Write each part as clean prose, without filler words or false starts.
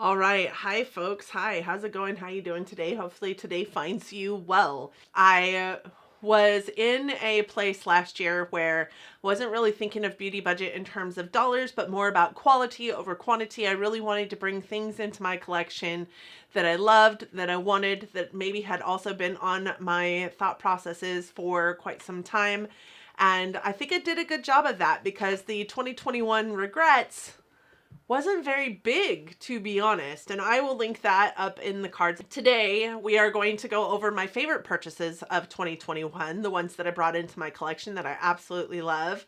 All right. Hi, folks. Hi. How's it going? How you doing today? Hopefully today finds you well. I was in a place last year where I wasn't really thinking of beauty budget in terms of dollars, but more about quality over quantity. I really wanted to bring things into my collection that I loved, that I wanted, that maybe had also been on my thought processes for quite some time. And I think I did a good job of that because the 2021 regrets wasn't very big, to be honest, and I will link that up in the cards. Today, we are going to go over my favorite purchases of 2021, the ones that I brought into my collection that I absolutely love,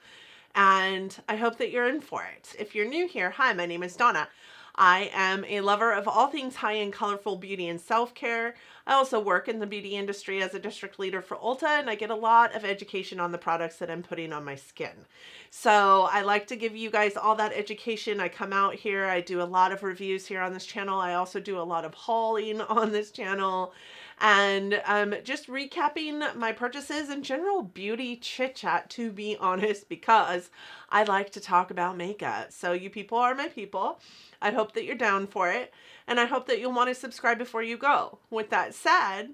and I hope that you're in for it. If you're new here, hi, my name is Donna. I am a lover of all things high-end, colorful beauty and self-care. I also work in the beauty industry as a district leader for Ulta, and I get a lot of education on the products that I'm putting on my skin. So I like to give you guys all that education. I come out here, I do a lot of reviews here on this channel. I also do a lot of hauling on this channel. And just recapping my purchases and general beauty chit chat, to be honest, because I like to talk about makeup. So you people are my people. I hope that you're down for it. And I hope that you'll want to subscribe before you go. With that said,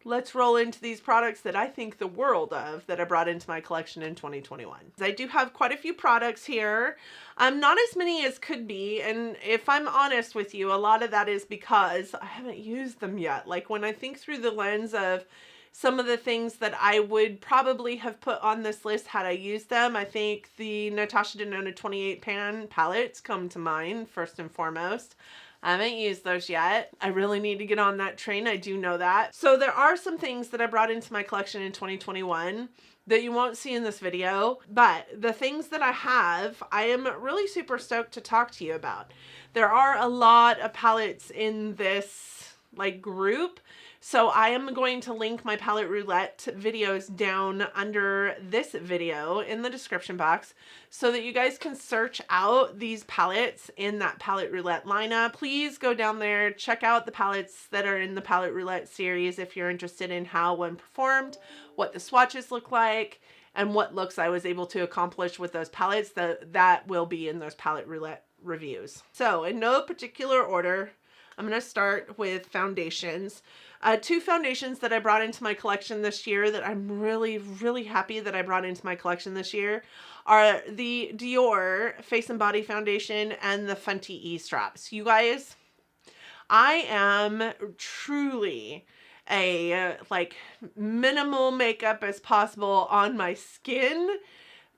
let's roll into these products that I think the world of that I brought into my collection in 2021. I do have quite a few products here. Not as many as could be, and if I'm honest with you, a lot of that is because I haven't used them yet. Like when I think through the lens of some of the things that I would probably have put on this list had I used them, I think the Natasha Denona 28 pan palettes come to mind first and foremost. I haven't used those yet. I really need to get on that train. I do know that. So there are some things that I brought into my collection in 2021 that you won't see in this video, but the things that I have, I am really super stoked to talk to you about. There are a lot of palettes in this group. So I am going to link my palette roulette videos down under this video in the description box so that you guys can search out these palettes in that palette roulette lineup. Please go down there, check out the palettes that are in the palette roulette series if you're interested in how one performed, what the swatches look like, and what looks I was able to accomplish with those palettes. That will be in those palette roulette reviews. So in no particular order, I'm going to start with foundations. Two foundations that I brought into my collection this year that I'm really, really happy that I brought into my collection this year are the Dior Face and Body Foundation and the Fenty E-Straps. You guys, I am truly a minimal makeup as possible on my skin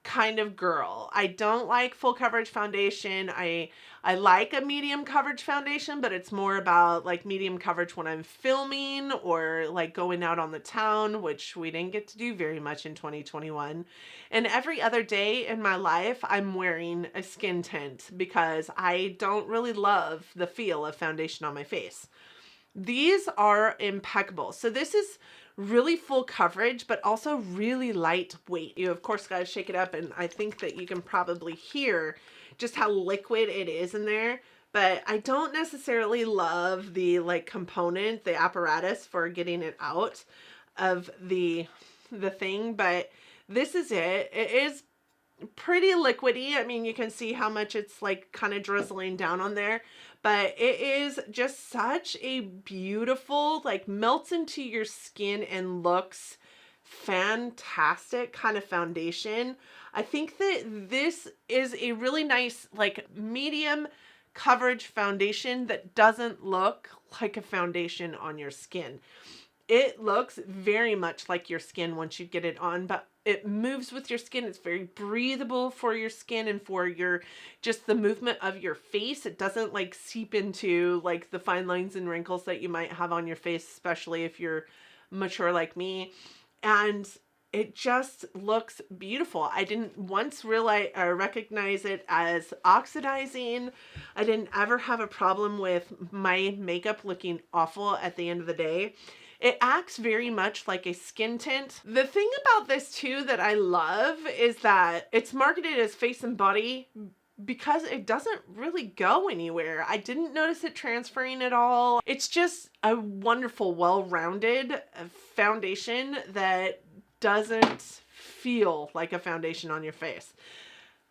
kind of girl. I don't like full coverage foundation. I like a medium coverage foundation, but it's more about medium coverage when I'm filming or going out on the town, which we didn't get to do very much in 2021. And every other day in my life, I'm wearing a skin tint because I don't really love the feel of foundation on my face. These are impeccable. So this is really full coverage, but also really lightweight. You of course got to shake it up, and I think that you can probably hear just how liquid it is in there. But I don't necessarily love the component, the apparatus for getting it out of the thing, but this is it. It is pretty liquidy. I mean, you can see how much it's kind of drizzling down on there, but it is just such a beautiful, melts into your skin and looks fantastic kind of foundation. I think that this is a really nice medium coverage foundation that doesn't look like a foundation on your skin. It looks very much like your skin once you get it on, but it moves with your skin. It's very breathable for your skin and for your just the movement of your face. It doesn't seep into the fine lines and wrinkles that you might have on your face, especially if you're mature like me. And it just looks beautiful. I didn't once realize or recognize it as oxidizing. I didn't ever have a problem with my makeup looking awful at the end of the day. It acts very much like a skin tint. The thing about this too that I love is that it's marketed as face and body because it doesn't really go anywhere. I didn't notice it transferring at all. It's just a wonderful, well-rounded foundation that doesn't feel like a foundation on your face.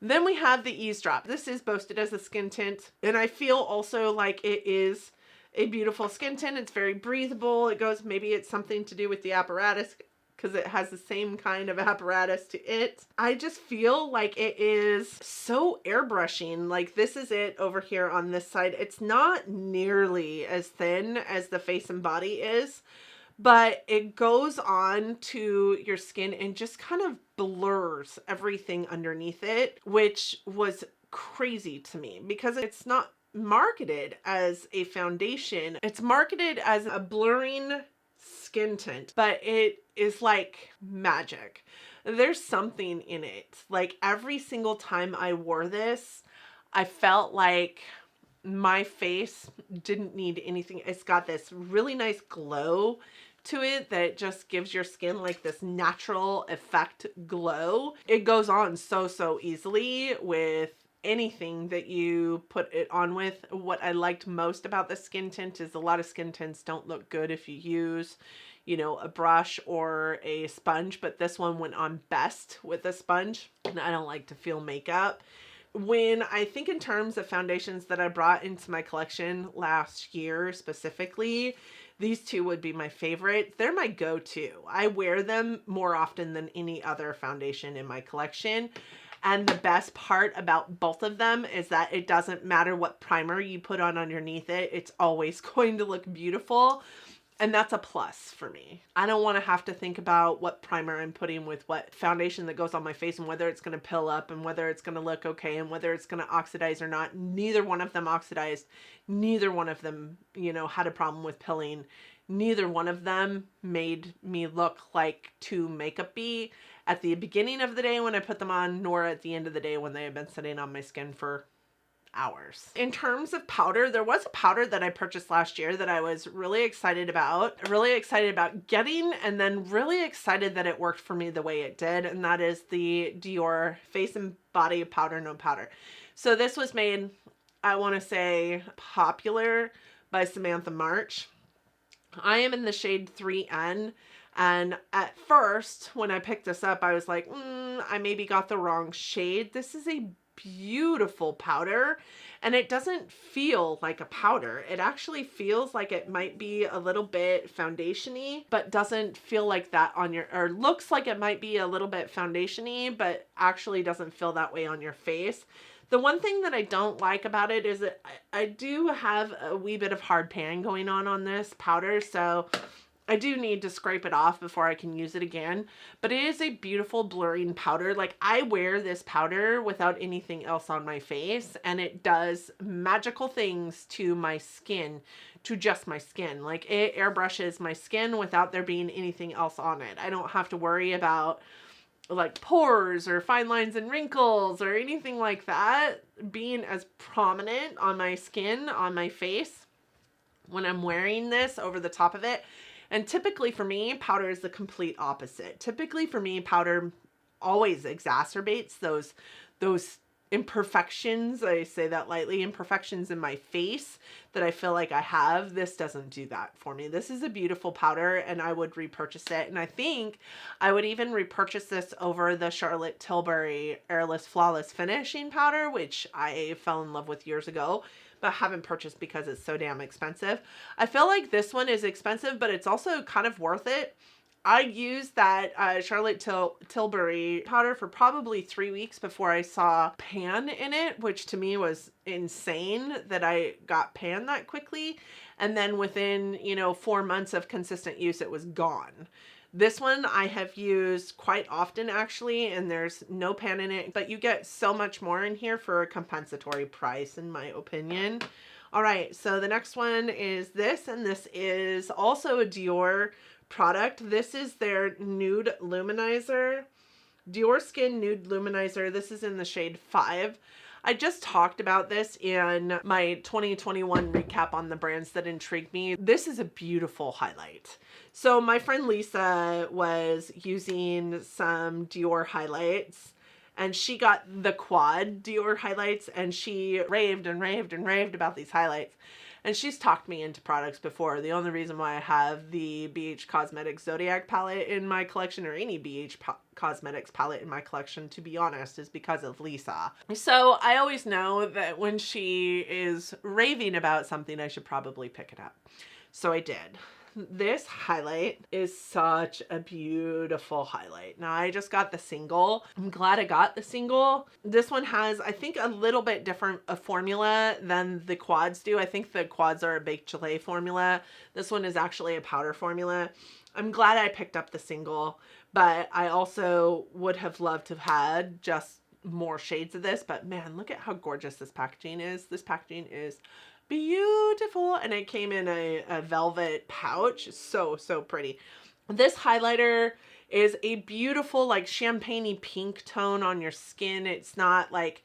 Then we have the Eavesdrop. This is boasted as a skin tint, and I feel also like it is a beautiful skin tint. It's very breathable. It goes, maybe it's something to do with the apparatus, because it has the same kind of apparatus to it. I just feel like it is so airbrushing. Like, this is it over here on this side. It's not nearly as thin as the face and body is, but it goes on to your skin and just kind of blurs everything underneath it, which was crazy to me because it's not marketed as a foundation. It's marketed as a blurring skin tint, but it is like magic. There's something in it. Like, every single time I wore this, I felt like my face didn't need anything. It's got this really nice glow to it that just gives your skin like this natural effect glow. It goes on so easily with anything that you put it on with. What I liked most about the skin tint is a lot of skin tints don't look good if you use, you know, a brush or a sponge, but this one went on best with a sponge, and I don't like to feel makeup. When I think in terms of foundations that I brought into my collection last year specifically, these two would be my favorite. They're my go-to. I wear them more often than any other foundation in my collection. And the best part about both of them is that it doesn't matter what primer you put on underneath it. It's always going to look beautiful. And that's a plus for me. I don't want to have to think about what primer I'm putting with what foundation that goes on my face and whether it's going to pill up and whether it's going to look okay and whether it's going to oxidize or not. Neither one of them oxidized. Neither one of them, you know, had a problem with pilling. Neither one of them made me look like too makeup-y at the beginning of the day when I put them on, nor at the end of the day when they had been sitting on my skin for hours. In terms of powder, there was a powder that I purchased last year that I was really excited about getting, and then really excited that it worked for me the way it did, and that is the Dior Face and Body Powder No Powder. So this was made, I want to say, popular by Samantha March. I am in the shade 3N, and at first when I picked this up I was like, I maybe got the wrong shade. This is a beautiful powder, and it doesn't feel like a powder. It actually feels like it might be a little bit foundation-y, but doesn't feel like that on your, or looks like it might be a little bit foundation-y, but actually doesn't feel that way on your face. The one thing that I don't like about it is that I do have a wee bit of hard pan going on this powder, so I do need to scrape it off before I can use it again. But it is a beautiful blurring powder. Like, I wear this powder without anything else on my face, and it does magical things to my skin, to just my skin. Like, it airbrushes my skin without there being anything else on it. I don't have to worry about like pores or fine lines and wrinkles or anything like that being as prominent on my skin, on my face, when I'm wearing this over the top of it. And typically for me, powder is the complete opposite. Typically for me, powder always exacerbates those imperfections, I say that lightly, imperfections in my face that I feel like I have. This doesn't do that for me. This is a beautiful powder, and I would repurchase it. And I think I would even repurchase this over the Charlotte Tilbury Airless Flawless Finishing Powder, which I fell in love with years ago, but haven't purchased because it's so damn expensive. I feel like this one is expensive, but it's also kind of worth it. I used that Charlotte Tilbury powder for probably 3 weeks before I saw pan in it, which to me was insane that I got pan that quickly. And then within, 4 months of consistent use, it was gone. This one I have used quite often actually, and there's no pan in it, but you get so much more in here for a compensatory price, in my opinion. All right, so the next one is this, and this is also a Dior product. This is their Nude Luminizer, Dior Skin Nude Luminizer. This is in the shade 5. I just talked about this in my 2021 recap on the brands that intrigued me. This is a beautiful highlight. So my friend Lisa was using some Dior highlights, and she got the quad Dior highlights, and she raved and raved and raved about these highlights. And she's talked me into products before. The only reason why I have the BH Cosmetics Zodiac palette in my collection, or any BH Cosmetics palette in my collection, to be honest, is because of Lisa. So I always know that when she is raving about something, I should probably pick it up. So I did. This highlight is such a beautiful highlight. Now, I just got the single. I'm glad I got the single. This one has, I think, a little bit different a formula than the quads do. I think the quads are a baked gelée formula. This one is actually a powder formula. I'm glad I picked up the single, but I also would have loved to have had just more shades of this. But man, look at how gorgeous this packaging is. This packaging is beautiful, and it came in a velvet pouch. So pretty. This highlighter is a beautiful, like, champagne-y pink tone on your skin. It's not like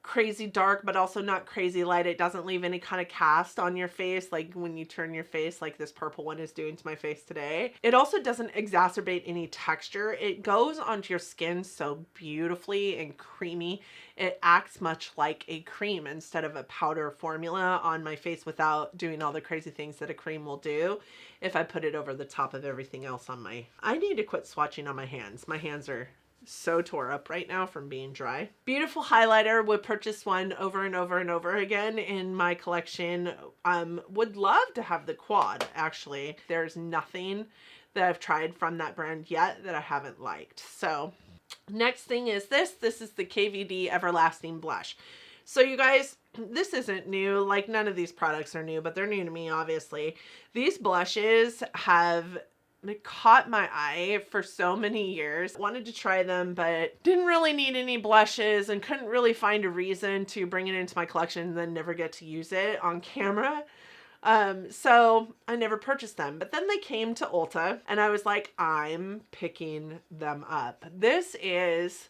crazy dark, but also not crazy light. It doesn't leave any kind of cast on your face, like when you turn your face, like this purple one is doing to my face today. It also doesn't exacerbate any texture. It goes onto your skin so beautifully and creamy. It acts much like a cream instead of a powder formula on my face, without doing all the crazy things that a cream will do if I put it over the top of everything else on my... I need to quit swatching on my hands. My hands are so tore up right now from being dry. Beautiful highlighter. Would purchase one over and over and over again in my collection. Would love to have the quad, actually. There's nothing that I've tried from that brand yet that I haven't liked. So next thing is this. This is the Kvd Everlasting Blush. So you guys, this isn't new. Like, none of these products are new, but they're new to me, obviously. These blushes have caught my eye for so many years. Wanted to try them, but didn't really need any blushes and couldn't really find a reason to bring it into my collection and then never get to use it on camera. So I never purchased them, but then they came to Ulta and I was like, I'm picking them up. This is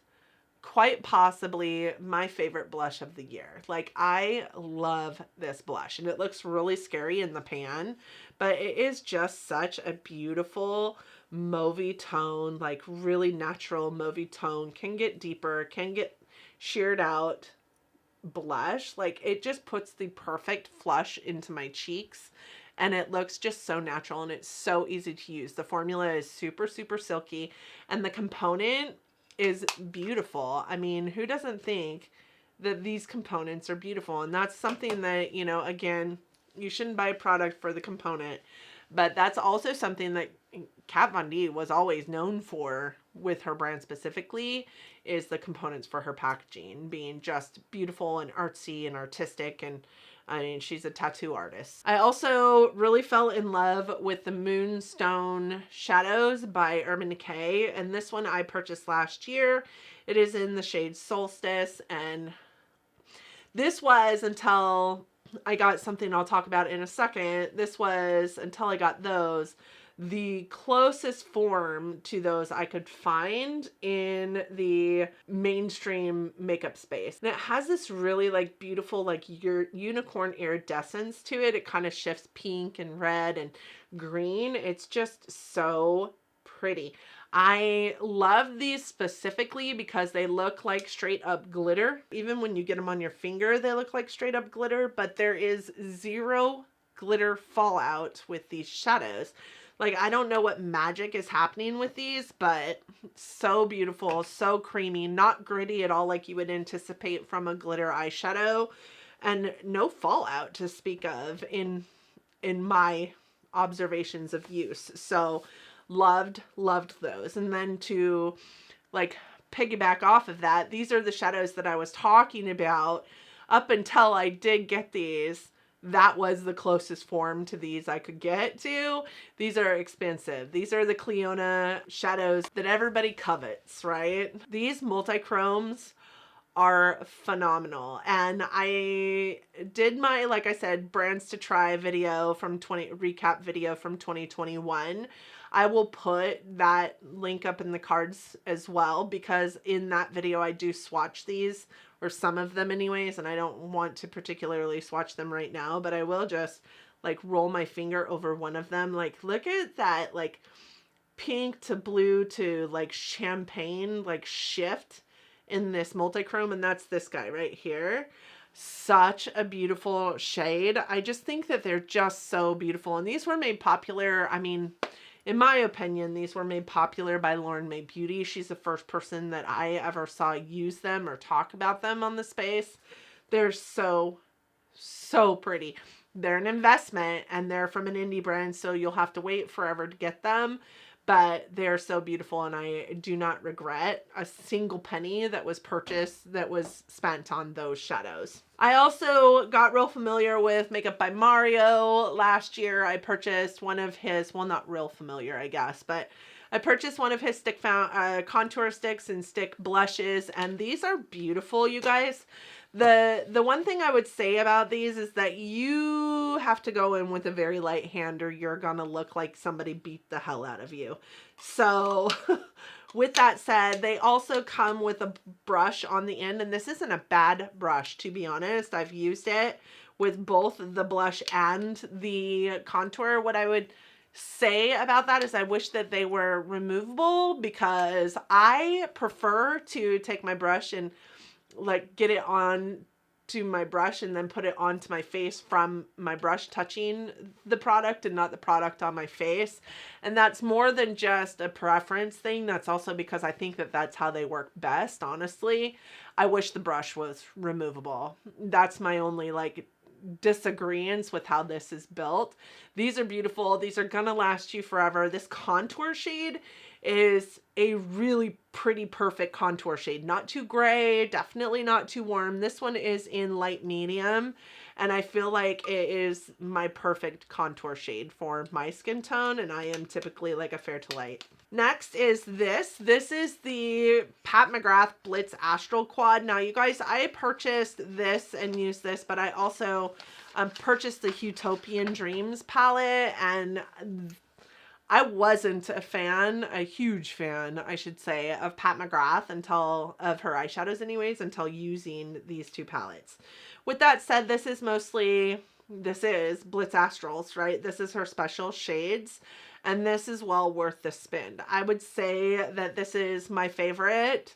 quite possibly my favorite blush of the year. Like, I love this blush, and it looks really scary in the pan, but it is just such a beautiful mauvey tone, like really natural mauvey tone. Can get deeper, can get sheared out blush. Like, it just puts the perfect flush into my cheeks, and it looks just so natural, and it's so easy to use. The formula is super silky, and the component is beautiful. I mean, who doesn't think that these components are beautiful? And that's something that, you know, again, you shouldn't buy a product for the component, but that's also something that Kat Von D was always known for with her brand specifically, is the components for her packaging being just beautiful and artsy and artistic. And I mean, she's a tattoo artist. I also really fell in love with the Moonstone Shadows by Urban Decay. And this one I purchased last year. It is in the shade Solstice. And this was, until I got something I'll talk about in a second, this was, until I got those, the closest form to those I could find in the mainstream makeup space. And it has this really, like, beautiful, like, your unicorn iridescence to it. It kind of shifts pink and red and green. It's just so pretty. I love these specifically because they look like straight up glitter. Even when you get them on your finger, they look like straight up glitter, but there is zero glitter fallout with these shadows. Like, I don't know what magic is happening with these, but so beautiful, so creamy, not gritty at all like you would anticipate from a glitter eyeshadow, and no fallout to speak of in my observations of use. So loved those. And then to, like, piggyback off of that, these are the shadows that I was talking about. Up until I did get these, that was the closest form to these I could get to. These are expensive. These are the Cleona Shadows that everybody covets, right? These multi-chromes are phenomenal. And I did my, like I said, brands to try video from recap video from 2021. I will put that link up in the cards as well, because in that video I do swatch these, or some of them anyways, and I don't want to particularly swatch them right now, but I will just, like, roll my finger over one of them. Like, look at that, like, pink to blue to, like, champagne, like, shift in this multi-chrome, and that's this guy right here. such a beautiful shade. I just think that they're just so beautiful. And these were made popular. I mean, in my opinion, these were made popular by Lauren Mae Beauty. She's the first person that I ever saw use them or talk about them on the space. They're so, so pretty. They're an investment and they're from an indie brand, so you'll have to wait forever to get them. But they're so beautiful, and I do not regret a single penny that was purchased, that was spent on those shadows. I also got real familiar with Makeup by Mario. Last year I purchased one of his, well, not real familiar, I guess, but I purchased one of his contour sticks and stick blushes, and these are beautiful, you guys. The one thing I would say about these is that you have to go in with a very light hand or you're gonna look like somebody beat the hell out of you. So with that said, they also come with a brush on the end, and this isn't a bad brush, to be honest. I've used it with both the blush and the contour. What I would say about that is I wish that they were removable, because I prefer to take my brush and like get it on to my brush and then put it onto my face from my brush touching the product and not the product on my face. And that's more than just a preference thing. That's also because I think that that's how they work best, honestly. I wish the brush was removable. That's my only like disagreements with how this is built. These are beautiful. These are gonna last you forever. This contour shade is a really pretty perfect contour shade. Not too gray, definitely not too warm. This one is in light medium, and I feel like it is my perfect contour shade for my skin tone, and I am typically like a fair to light. Next is this. This is the Pat McGrath Blitz Astral Quad. Now, you guys, I purchased this and used this, but I also purchased the Utopian Dreams palette, and I wasn't a fan, a huge fan, I should say, of Pat McGrath of her eyeshadows anyways, until using these two palettes. With that said, this is Blitz Astrals, right? This is her special shades, and this is well worth the spend. I would say that this is my favorite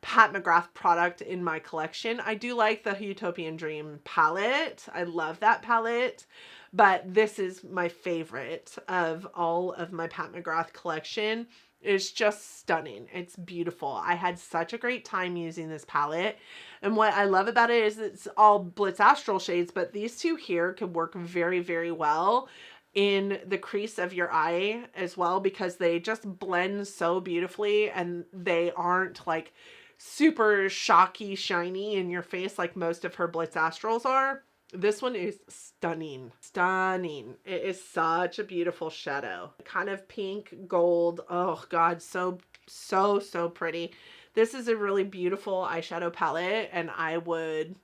Pat McGrath product in my collection. I do like the Utopian Dream palette. I love that palette. But this is my favorite of all of my Pat McGrath collection. It's just stunning. It's beautiful. I had such a great time using this palette. And what I love about it is it's all Blitz Astral shades, but these two here could work very, very well in the crease of your eye as well, because they just blend so beautifully, and they aren't like super shocky, shiny in your face like most of her Blitz Astrals are. This one is stunning. Stunning. It is such a beautiful shadow. Kind of pink, gold. Oh God, so pretty. This is a really beautiful eyeshadow palette, and I would,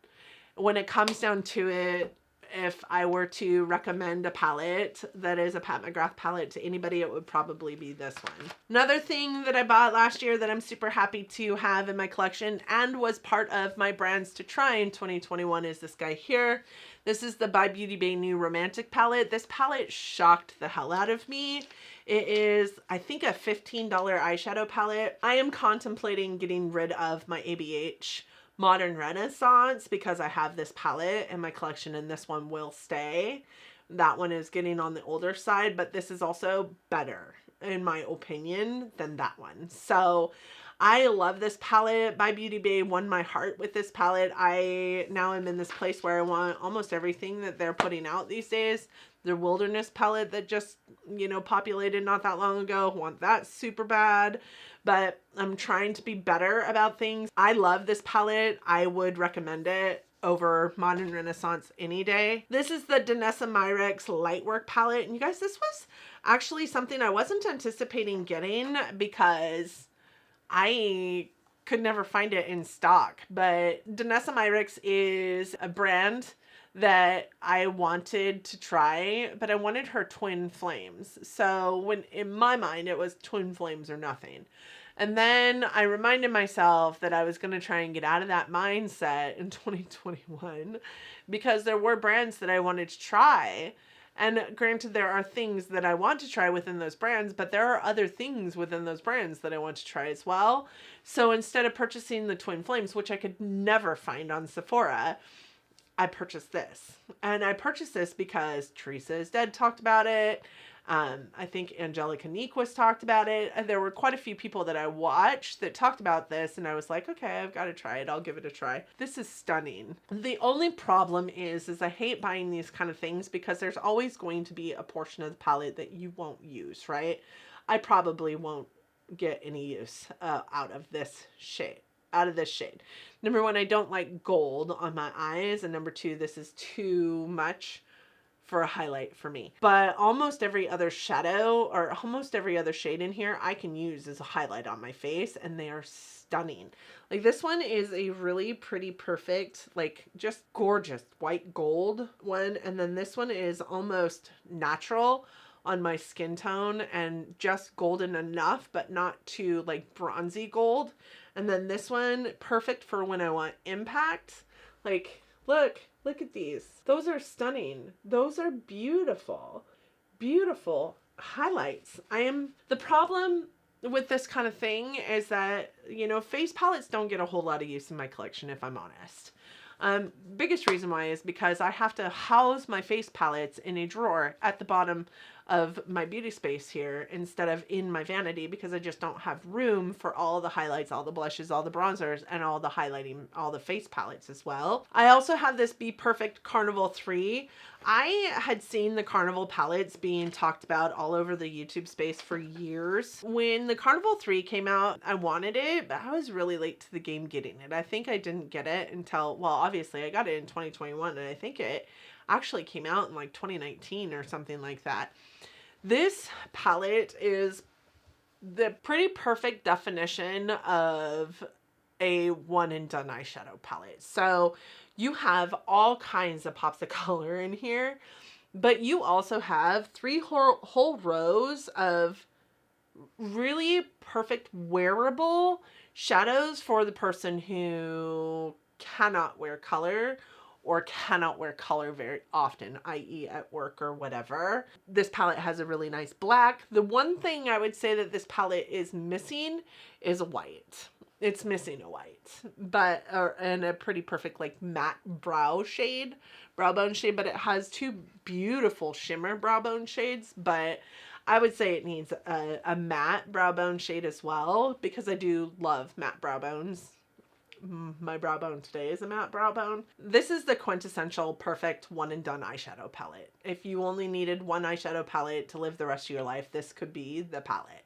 when it comes down to it, if I were to recommend a palette that is a Pat McGrath palette to anybody, it would probably be this one. Another thing that I bought last year that I'm super happy to have in my collection and was part of my brands to try in 2021 is this guy here. This is the By Beauty Bay New Romantic palette. This palette shocked the hell out of me. It is, I think, a $15 eyeshadow palette. I am contemplating getting rid of my ABH Modern Renaissance because I have this palette in my collection, and this one will stay. That one is getting on the older side, but this is also better, in my opinion, than that one. So I love this palette. By Beauty Bay won my heart with this palette. I now am in this place where I want almost everything that they're putting out these days. Their Wilderness palette that just, you know, populated not that long ago, want that super bad. But I'm trying to be better about things. I love this palette. I would recommend it over Modern Renaissance any day. This is the Danessa Myrick's Lightwork palette. And you guys, this was actually something I wasn't anticipating getting because I could never find it in stock. But Danessa Myrick's is a brand that I wanted to try, but I wanted her twin flames. So when in my mind, it was twin flames or nothing. And then I reminded myself that I was going to try and get out of that mindset in 2021 because there were brands that I wanted to try. And granted, there are things that I want to try within those brands, but there are other things within those brands that I want to try as well. So instead of purchasing the twin flames, which I could never find on Sephora, I purchased this. And I purchased this because Teresa is Dead talked about it. I think Angelica Nequist talked about it. And there were quite a few people that I watched that talked about this. And I was like, okay, I've got to try it. I'll give it a try. This is stunning. The only problem is I hate buying these kind of things because there's always going to be a portion of the palette that you won't use, right? I probably won't get any use out of this shade. Number one, I don't like gold on my eyes. And number two, this is too much for a highlight for me. But almost every other shadow or almost every other shade in here I can use as a highlight on my face, and they are stunning. Like this one is a really pretty perfect, like just gorgeous white gold one. And then this one is almost natural on my skin tone and just golden enough, but not too like bronzy gold. And then this one, perfect for when I want impact. Like, look at these. Those are stunning. Those are beautiful, beautiful highlights. The problem with this kind of thing is that, you know, face palettes don't get a whole lot of use in my collection, if I'm honest. Biggest reason why is because I have to house my face palettes in a drawer at the bottom of my beauty space here instead of in my vanity, because I just don't have room for all the highlights, all the blushes, all the bronzers, and all the highlighting, all the face palettes as well. I also have this Be Perfect Carnival 3. I had seen the Carnival palettes being talked about all over the YouTube space for years. When the Carnival 3 came out, I wanted it, but I was really late to the game getting it. I think I didn't get it until, well, obviously I got it in 2021, and I think it actually came out in like 2019 or something like that. This palette is the pretty perfect definition of a one and done eyeshadow palette. So you have all kinds of pops of color in here, but you also have three whole rows of really perfect wearable shadows for the person who cannot wear color or cannot wear color very often, i.e. at work or whatever. This palette has a really nice black. The one thing I would say that this palette is missing is a white. It's missing a white, but, and a pretty perfect like matte brow bone shade, but it has two beautiful shimmer brow bone shades, but I would say it needs a matte brow bone shade as well, because I do love matte brow bones. My brow bone today is a matte brow bone. This is the quintessential perfect one and done eyeshadow palette. If you only needed one eyeshadow palette to live the rest of your life, this could be the palette.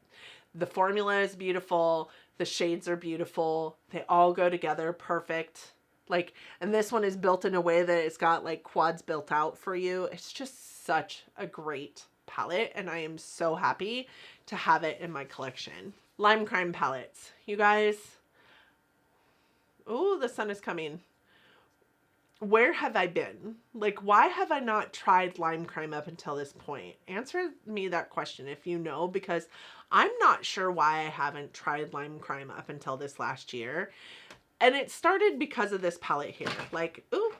The formula is beautiful. The shades are beautiful. They all go together perfect. Like, and this one is built in a way that it's got like quads built out for you. It's just such a great palette, and I am so happy to have it in my collection. Lime Crime palettes. You guys, oh, the sun is coming. Where have I been? Like, why have I not tried Lime Crime up until this point? Answer me that question if you know, because I'm not sure why I haven't tried Lime Crime up until this last year. And it started because of this palette here. Like, ooh,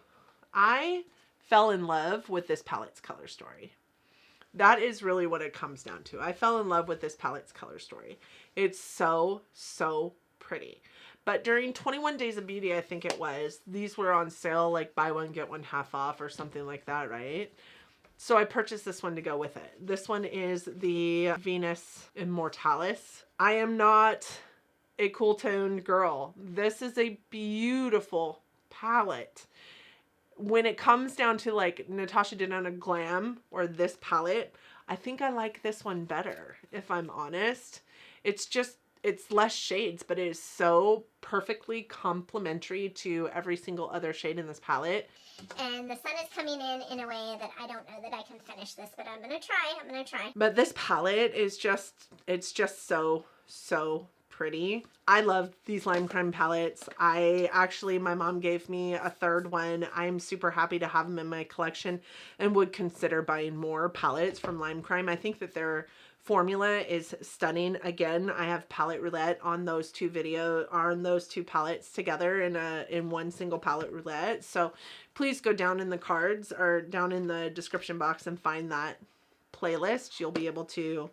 I fell in love with this palette's color story. That is really what it comes down to. I fell in love with this palette's color story. It's so, so pretty. But during 21 Days of Beauty, I think it was, these were on sale, like buy one, get one half off or something like that, right? So I purchased this one to go with it. This one is the Venus Immortalis. I am not a cool toned girl. This is a beautiful palette. When it comes down to like Natasha Denona Glam or this palette, I think I like this one better, if I'm honest. It's just, it's less shades, but it is so perfectly complementary to every single other shade in this palette. And the sun is coming in a way that I don't know that I can finish this, but I'm gonna try. But this palette is just, it's just so, so pretty. I love these Lime Crime palettes. My mom gave me a third one. I'm super happy to have them in my collection and would consider buying more palettes from Lime Crime. I think that their formula is stunning. Again, I have palette roulette on those two palettes together in one single palette roulette. So please go down in the cards or down in the description box and find that playlist. You'll be able to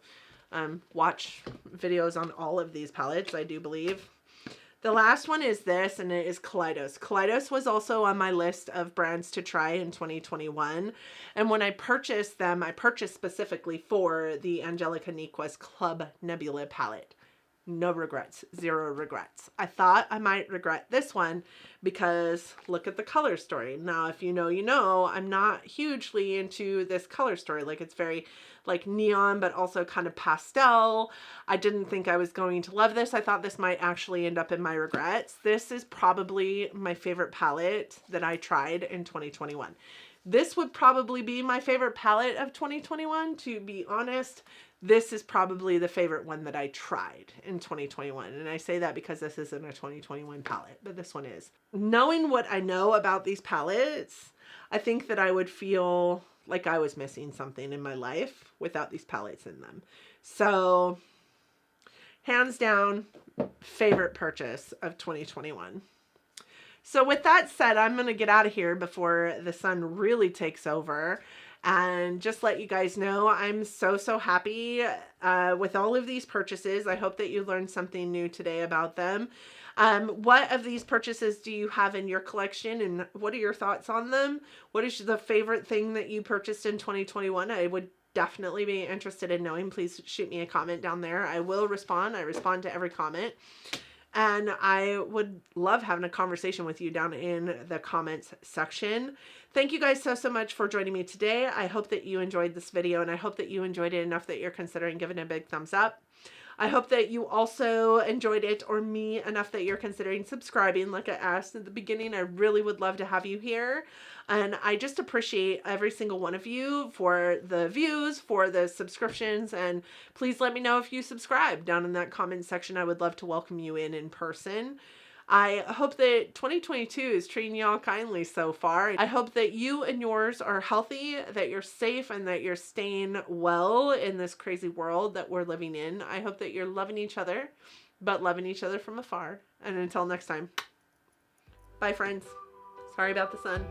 watch videos on all of these palettes, I do believe. The last one is this, and it is Kaleidos. Kaleidos was also on my list of brands to try in 2021. And when I purchased them, I purchased specifically for the Angelica Niquas Club Nebula palette. No regrets, 0 regrets. I thought I might regret this one because look at the color story. Now, if you know, you know, I'm not hugely into this color story. Like, it's very like neon, but also kind of pastel. I didn't think I was going to love this. I thought this might actually end up in my regrets. This is probably my favorite palette that I tried in 2021. This would probably be my favorite palette of 2021, to be honest. This is probably the favorite one that I tried in 2021. And I say that because this isn't a 2021 palette, but this one is. Knowing what I know about these palettes, I think that I would feel like I was missing something in my life without these palettes in them. So, hands down, favorite purchase of 2021. So with that said, I'm going to get out of here before the sun really takes over. And just let you guys know, I'm so happy with all of these purchases. I hope that you learned something new today about them. What of these purchases do you have in your collection, and what are your thoughts on them? What is the favorite thing that you purchased in 2021? I would definitely be interested in knowing. Please shoot me a comment down there. I will respond. I respond to every comment. And I would love having a conversation with you down in the comments section. Thank you guys so much for joining me today. I hope that you enjoyed this video, and I hope that you enjoyed it enough that you're considering giving it a big thumbs up. I hope that you also enjoyed it, or me, enough that you're considering subscribing. Like I asked at the beginning, I really would love to have you here. And I just appreciate every single one of you for the views, for the subscriptions, and please let me know if you subscribe down in that comment section. I would love to welcome you in person. I hope that 2022 is treating y'all kindly so far. I hope that you and yours are healthy, that you're safe, and that you're staying well in this crazy world that we're living in. I hope that you're loving each other, but loving each other from afar. And until next time, bye friends. Sorry about the sun.